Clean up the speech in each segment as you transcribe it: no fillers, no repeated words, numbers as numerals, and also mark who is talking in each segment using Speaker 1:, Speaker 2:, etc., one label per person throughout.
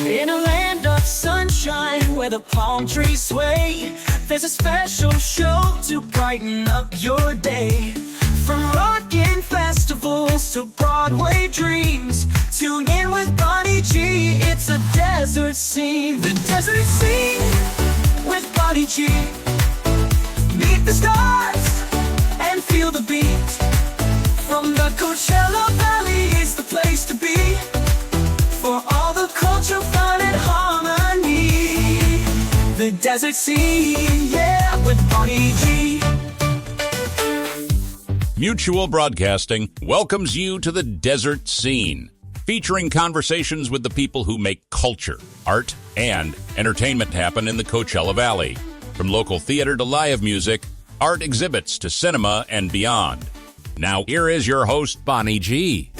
Speaker 1: In a land of sunshine where the palm trees sway, there's a special show to brighten up your day. From rockin' festivals to Broadway dreams, tune in with Bonnie G. It's a desert scene. The desert scene with Bonnie G. Meet the stars and feel the beat. From the Coachella Valley is the place to be, for all the culture, fun, and harmony. The desert scene, yeah, with Bonnie G.
Speaker 2: Mutual Broadcasting welcomes you to the Desert Scene, featuring conversations with the people who make culture, art, and entertainment happen in the Coachella Valley. From local theater to live music, art exhibits to cinema and beyond. Now, here is your host, Bonnie G.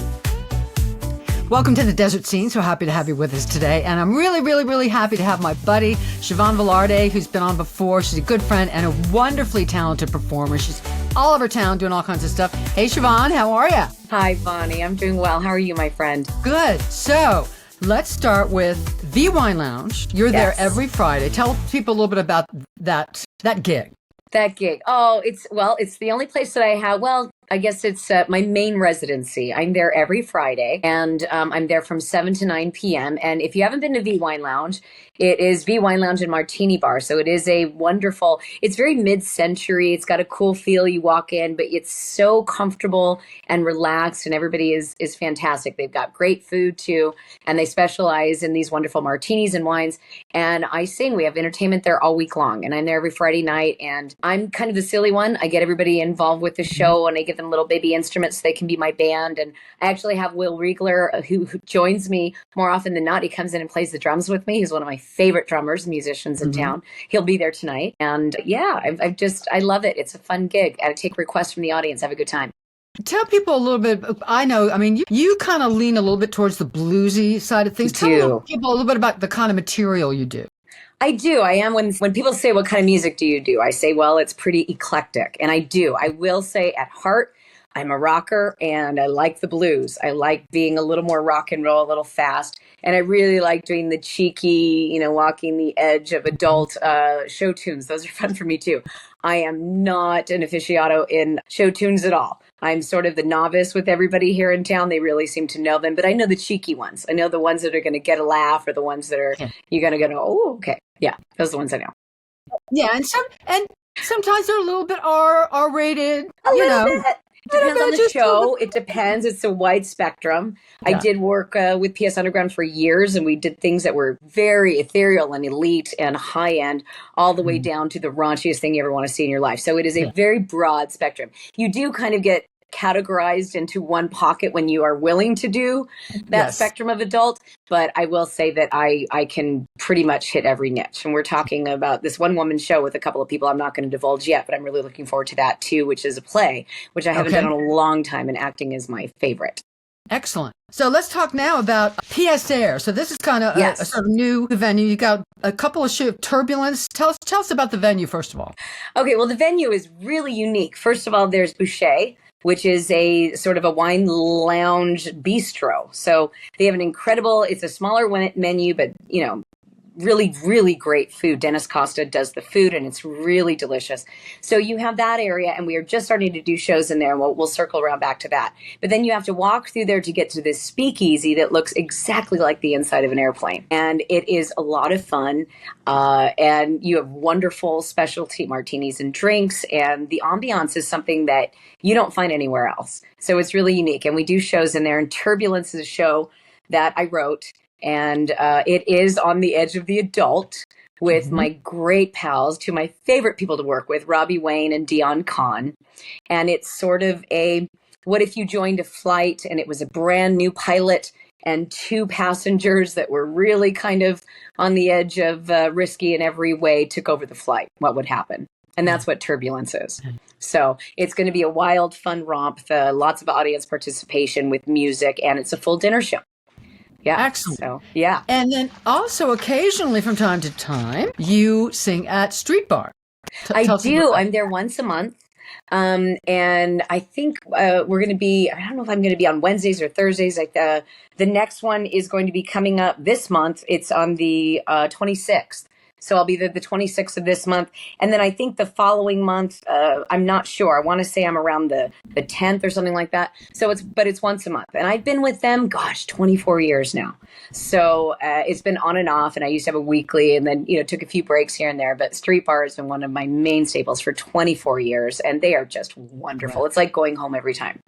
Speaker 3: Welcome to the Desert Scene. So happy to have you with us today. And I'm really happy to have my buddy, Siobhan Velardé, who's been on before. She's a good friend and a wonderfully talented performer. She's all over town doing all kinds of stuff. Hey, Siobhan, how are you?
Speaker 4: Hi, Bonnie. I'm doing well. How are you, my friend?
Speaker 3: Good. So let's start with the Wine Lounge. You're there every Friday. Tell people a little bit about that gig.
Speaker 4: That gig. Oh, it's the only place that I have. Well, I guess it's my main residency. I'm there every Friday, and I'm there from 7 to 9 p.m. And if you haven't been to V Wine Lounge, it is V Wine Lounge and Martini Bar. So it is a wonderful, it's very mid-century. It's got a cool feel. You walk in, but it's so comfortable and relaxed, and everybody is fantastic. They've got great food too, and they specialize in these wonderful martinis and wines. And I sing. We have entertainment there all week long, and I'm there every Friday night. And I'm kind of the silly one. I get everybody involved with the show, and I give them little baby instruments so they can be my band. And I actually have Will Riegler, who joins me more often than not. He comes in and plays the drums with me. He's one of my favorite drummers, musicians in town. He'll be there tonight. And yeah, I love it. It's a fun gig. I take requests from the audience. Have a good time.
Speaker 3: Tell people a little bit. You kind of lean a little bit towards the bluesy side of things. Tell people a little bit about the kind of material you do.
Speaker 4: I do. I am. When people say, what kind of music do you do? I say, well, it's pretty eclectic. And I do. I will say at heart, I'm a rocker, and I like the blues. I like being a little more rock and roll, a little fast. And I really like doing the cheeky, walking the edge of adult show tunes. Those are fun for me too. I am not an aficionado in show tunes at all. I'm sort of the novice with everybody here in town. They really seem to know them, but I know the cheeky ones. I know the ones that are going to get a laugh, or the ones that are, you're going to go, oh, okay. Yeah, those are the ones I know.
Speaker 3: Yeah, and sometimes they're a little bit R-rated.
Speaker 4: A little bit. Depends on the show. It depends. It's a wide spectrum. Yeah. I did work with PS Underground for years, and we did things that were very ethereal and elite and high end, all the way down to the raunchiest thing you ever want to see in your life. So it is a very broad spectrum. You do kind of get categorized into one pocket when you are willing to do that spectrum of adult. But I will say that I can pretty much hit every niche. And we're talking about this one woman show with a couple of people I'm not going to divulge yet, but I'm really looking forward to that too, which is a play, which I haven't done in a long time, and acting is my favorite.
Speaker 3: Excellent. So let's talk now about PSAir. So this is kind of a sort of new venue. You got a couple of shows, Turbulence. Tell us about the venue, first of all.
Speaker 4: Okay, well, the venue is really unique. First of all, there's Boucher, which is a sort of a wine lounge bistro. So they have it's a smaller menu, but, really, really great food. Dennis Costa does the food, and it's really delicious. So you have that area, and we are just starting to do shows in there, and we'll circle around back to that. But then you have to walk through there to get to this speakeasy that looks exactly like the inside of an airplane. And it is a lot of fun. And you have wonderful specialty martinis and drinks, and the ambiance is something that you don't find anywhere else. So it's really unique. And we do shows in there, and Turbulence is a show that I wrote. And it is on the edge of the adult with my great pals, two of my favorite people to work with, Robbie Wayne and Dion Kahn. And it's sort of what if you joined a flight and it was a brand new pilot and two passengers that were really kind of on the edge of risky in every way took over the flight? What would happen? And that's what Turbulence is. So it's going to be a wild, fun romp, lots of audience participation with music, and it's a full dinner show. Yeah.
Speaker 3: Excellent.
Speaker 4: So, yeah.
Speaker 3: And then also occasionally from time to time, you sing at Street Bar.
Speaker 4: I do. I'm there once a month. And I think we're going to be, I don't know if I'm going to be on Wednesdays or Thursdays. Like the next one is going to be coming up this month. It's on the 26th. So I'll be the 26th of this month. And then I think the following month, I'm not sure. I want to say I'm around the 10th or something like that. So it's once a month. And I've been with them, 24 years now. So it's been on and off. And I used to have a weekly and then, took a few breaks here and there. But Street Bar has been one of my main staples for 24 years. And they are just wonderful. It's like going home every time.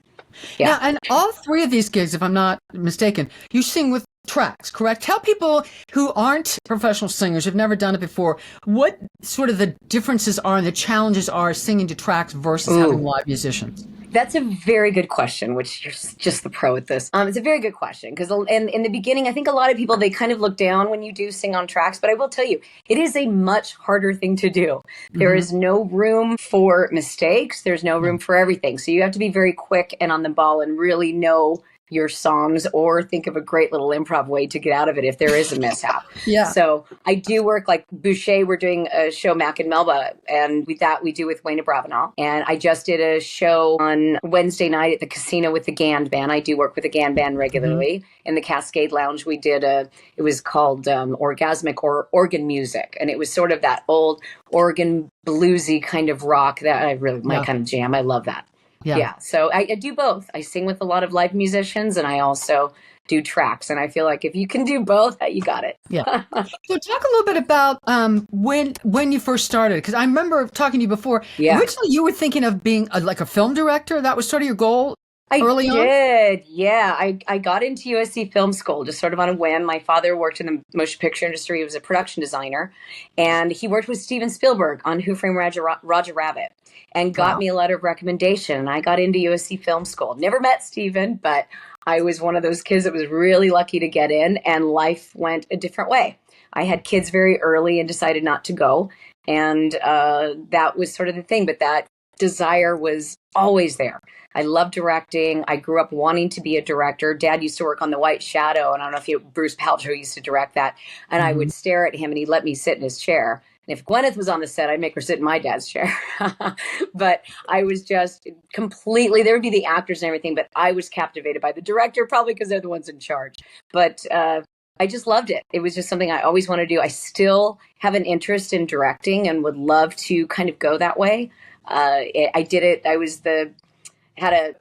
Speaker 4: Yeah.
Speaker 3: Now, and all three of these gigs, if I'm not mistaken, you sing with tracks, correct? Tell people who aren't professional singers, who've never done it before, what sort of the differences are and the challenges are singing to tracks versus having live musicians.
Speaker 4: That's a very good question, which you're just the pro at this. It's a very good question because in the beginning, I think a lot of people, they kind of look down when you do sing on tracks, but I will tell you, it is a much harder thing to do. There is no room for mistakes. There's no room for everything. So you have to be very quick and on the ball and really know your songs or think of a great little improv way to get out of it if there is a mishap.
Speaker 3: Yeah.
Speaker 4: So I do work like Boucher. We're doing a show, Mac and Melba, and we do with Wayne Bravenel. And I just did a show on Wednesday night at the casino with the Gand Band. I do work with the Gand Band regularly. In the Cascade Lounge, we did it was called Orgasmic or Organ Music. And it was sort of that old organ bluesy kind of rock that I really, my kind of jam. I love that. Yeah. So I do both. I sing with a lot of live musicians and I also do tracks. And I feel like if you can do both, you got it.
Speaker 3: Yeah. So talk a little bit about when you first started, because I remember talking to you before.
Speaker 4: Yeah.
Speaker 3: Originally, you were thinking of being like a film director. That was sort of your goal early on?
Speaker 4: I did. Yeah. I got into USC Film School just sort of on a whim. My father worked in the motion picture industry. He was a production designer. And he worked with Steven Spielberg on Who Framed Roger Rabbit. And got me a letter of recommendation. And I got into USC Film School. Never met Steven, but I was one of those kids that was really lucky to get in, and life went a different way. I had kids very early and decided not to go. And that was sort of the thing. But that desire was always there. I love directing. I grew up wanting to be a director. Dad used to work on The White Shadow. And I don't know if Bruce Paltrow used to direct that. And I would stare at him and he'd let me sit in his chair. And if Gwyneth was on the set, I'd make her sit in my dad's chair. But I was just completely, there would be the actors and everything, but I was captivated by the director, probably because they're the ones in charge. But I just loved it. It was just something I always wanted to do. I still have an interest in directing and would love to kind of go that way. I did it. I was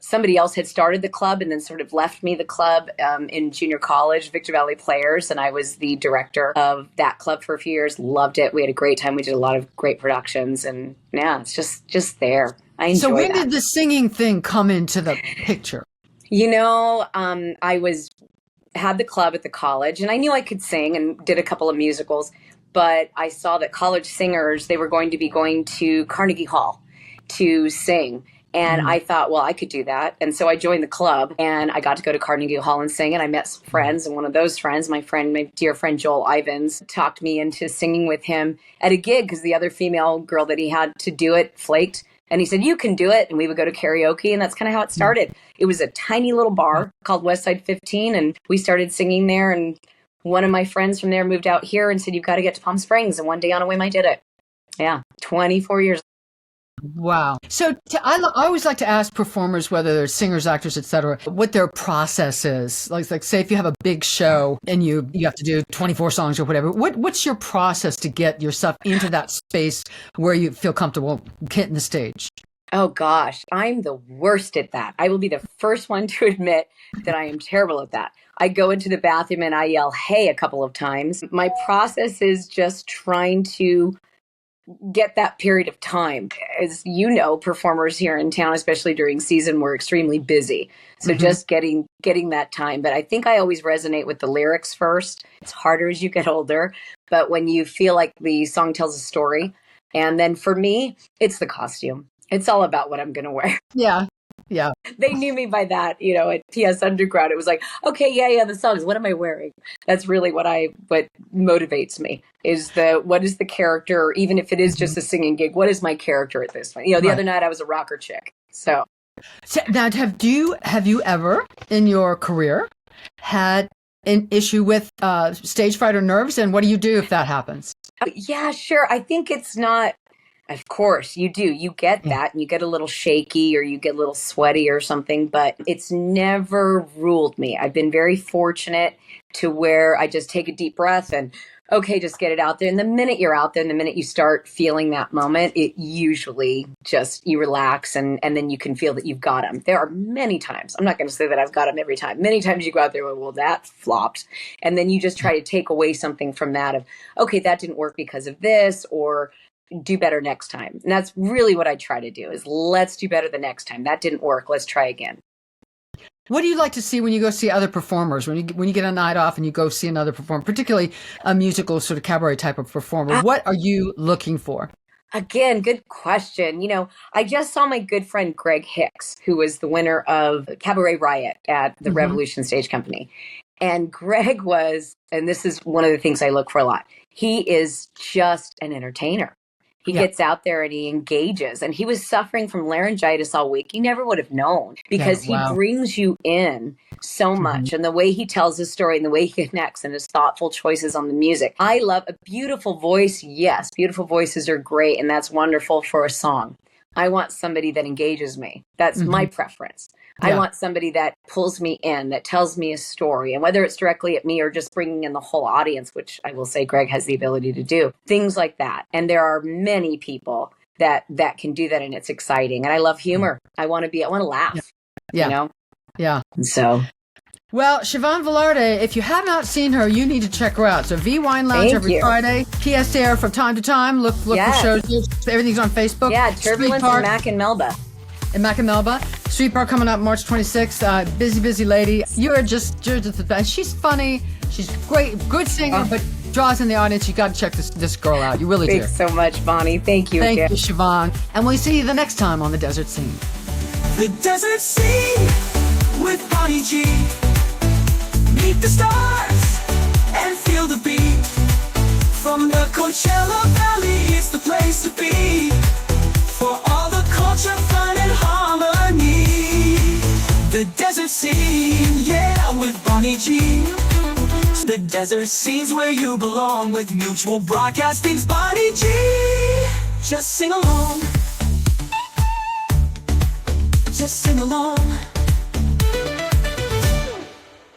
Speaker 4: somebody else had started the club and then sort of left me the club in junior college, Victor Valley Players. And I was the director of that club for a few years. Loved it. We had a great time. We did a lot of great productions. And yeah, it's just there. I enjoy
Speaker 3: So when
Speaker 4: that.
Speaker 3: did the singing thing come into the picture?
Speaker 4: I had the club at the college and I knew I could sing and did a couple of musicals. But I saw that college singers, they were going to be going to Carnegie Hall to sing. And I thought, well, I could do that. And so I joined the club and I got to go to Carnegie Hall and sing. And I met some friends. And one of those friends, my dear friend Joel Ivins, talked me into singing with him at a gig because the other female girl that he had to do it flaked. And he said, you can do it. And we would go to karaoke. And that's kind of how it started. It was a tiny little bar called Westside 15. And we started singing there. And one of my friends from there moved out here and said, you've got to get to Palm Springs. And one day on a whim, I did it. Yeah, 24 years.
Speaker 3: Wow. So I always like to ask performers, whether they're singers, actors, etc., what their process is. Like say if you have a big show and you have to do 24 songs or whatever, what's your process to get yourself into that space where you feel comfortable hitting the stage?
Speaker 4: Oh gosh, I'm the worst at that. I will be the first one to admit that I am terrible at that. I go into the bathroom and I yell, hey, a couple of times. My process is just trying to get that period of time. As you know, performers here in town, especially during season, we're extremely busy. So just getting that time. But I think I always resonate with the lyrics first. It's harder as you get older. But when you feel like the song tells a story, and then for me, it's the costume. It's all about what I'm going to wear.
Speaker 3: Yeah. Yeah.
Speaker 4: They knew me by that, at PS Underground. It was like, okay, yeah, the songs. What am I wearing? That's really what motivates me is what is the character, or even if it is just a singing gig, what is my character at this point? The other night I was a rocker chick. So
Speaker 3: now have you ever in your career had an issue with stage fright or nerves? And what do you do if that happens?
Speaker 4: yeah, sure. I think it's not, Of course, you do. You get that, and you get a little shaky or you get a little sweaty or something, but it's never ruled me. I've been very fortunate to where I just take a deep breath and, okay, just get it out there. And the minute you're out there, and the minute you start feeling that moment, it usually just, you relax and then you can feel that you've got them. There are many times, I'm not going to say that I've got them every time. Many times you go out there and, well, that flopped. And then you just try to take away something from that of, okay, that didn't work because of this, or do better next time. And that's really what I try to do is let's do better the next time. That didn't work. Let's try again.
Speaker 3: What do you like to see when you go see other performers? When you get a night off and you go see another performer, particularly a musical sort of cabaret type of performer, what are you looking for?
Speaker 4: Again, good question. I just saw my good friend Greg Hicks, who was the winner of Cabaret Riot at the Revolution Stage Company. And Greg was, and this is one of the things I look for a lot, he is just an entertainer. He gets out there and he engages. And he was suffering from laryngitis all week. You never would have known because he brings you in so much. And the way he tells his story and the way he connects and his thoughtful choices on the music. I love a beautiful voice. Yes, beautiful voices are great. And that's wonderful for a song. I want somebody that engages me. That's my preference. I want somebody that pulls me in, that tells me a story. And whether it's directly at me or just bringing in the whole audience, which I will say Greg has the ability to do, things like that. And there are many people that can do that. And it's exciting. And I love humor. I want to laugh,
Speaker 3: Yeah.
Speaker 4: And so.
Speaker 3: Well, Siobhan Velardé, if you have not seen her, you need to check her out. So V Wine Lounge every Friday. PSAir from time to time. Look for shows. Everything's on Facebook.
Speaker 4: Yeah, Turbulence and Mac and Melba.
Speaker 3: Street Bar coming up March 26th. Busy lady. You're just the best. She's funny. She's great, good singer, but draws in the audience. You got to check this girl out. You really do.
Speaker 4: Thanks so much, Bonnie. Thank you.
Speaker 3: Thank you, Siobhan. And we'll see you the next time on The Desert Scene.
Speaker 1: The Desert Scene with Bonnie G. Meet the stars and feel the beat. From the Coachella Valley, it's the place to be. For all the culture, fun, and harmony. The Desert Scene, with Bonnie G. The Desert Scene's where you belong with Mutual Broadcasting's Bonnie G. Just sing along. Just sing along.